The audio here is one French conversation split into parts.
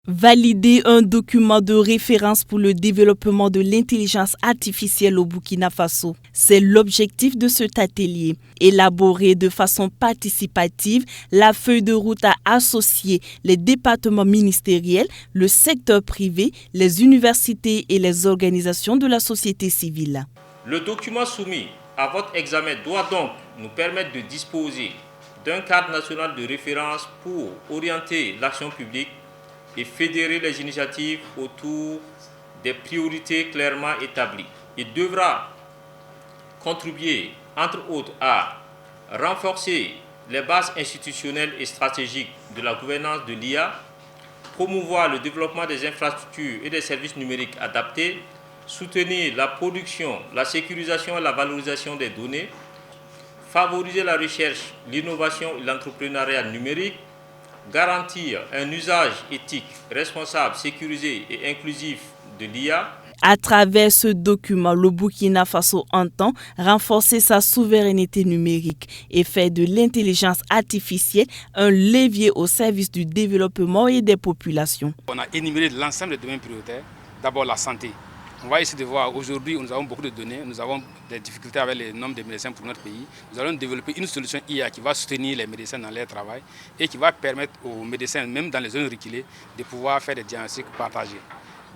Valider un document de référence pour le développement de l'intelligence artificielle au Burkina Faso. C'est l'objectif de cet atelier. Élaborer de façon participative, la feuille de route a associé les départements ministériels, le secteur privé, les universités et les organisations de la société civile. Le document soumis à votre examen doit donc nous permettre de disposer d'un cadre national de référence pour orienter l'action publique et fédérer les initiatives autour des priorités clairement établies. Il devra contribuer, entre autres, à renforcer les bases institutionnelles et stratégiques de la gouvernance de l'IA, promouvoir le développement des infrastructures et des services numériques adaptés, soutenir la production, la sécurisation et la valorisation des données, favoriser la recherche, l'innovation et l'entrepreneuriat numérique, garantir un usage éthique, responsable, sécurisé et inclusif de l'IA. À travers ce document, le Burkina Faso entend renforcer sa souveraineté numérique et faire de l'intelligence artificielle un levier au service du développement et des populations. On a énuméré l'ensemble des domaines prioritaires. D'abord la santé. On va essayer de voir, aujourd'hui nous avons beaucoup de données, nous avons des difficultés avec le nombre de médecins pour notre pays. Nous allons développer une solution IA qui va soutenir les médecins dans leur travail et qui va permettre aux médecins, même dans les zones reculées, de pouvoir faire des diagnostics partagés.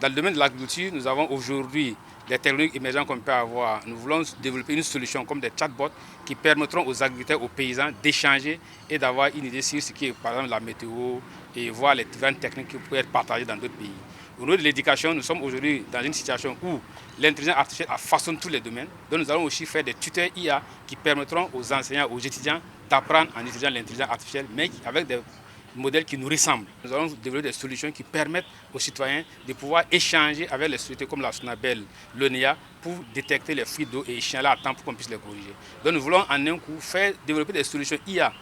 Dans le domaine de l'agriculture, nous avons aujourd'hui des technologies émergentes qu'on peut avoir. Nous voulons développer une solution comme des chatbots qui permettront aux agriculteurs, aux paysans d'échanger et d'avoir une idée sur ce qui est par exemple la météo et voir les différentes techniques qui peuvent être partagées dans d'autres pays. Au niveau de l'éducation, nous sommes aujourd'hui dans une situation où l'intelligence artificielle façonne tous les domaines. Donc nous allons aussi faire des tuteurs IA qui permettront aux enseignants, aux étudiants d'apprendre en utilisant l'intelligence artificielle, mais avec des modèles qui nous ressemblent. Nous allons développer des solutions qui permettent aux citoyens de pouvoir échanger avec les sociétés comme la SONABEL, l'ONEA, pour détecter les fuites d'eau et échanger à temps pour qu'on puisse les corriger. Donc nous voulons en un coup développer des solutions IA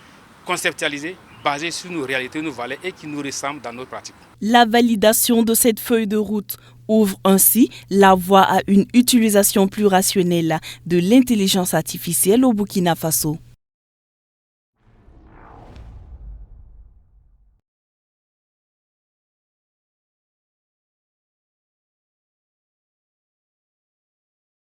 conceptualisées, basées sur nos réalités, nos valeurs et qui nous ressemblent dans notre pratique. La validation de cette feuille de route ouvre ainsi la voie à une utilisation plus rationnelle de l'intelligence artificielle au Burkina Faso.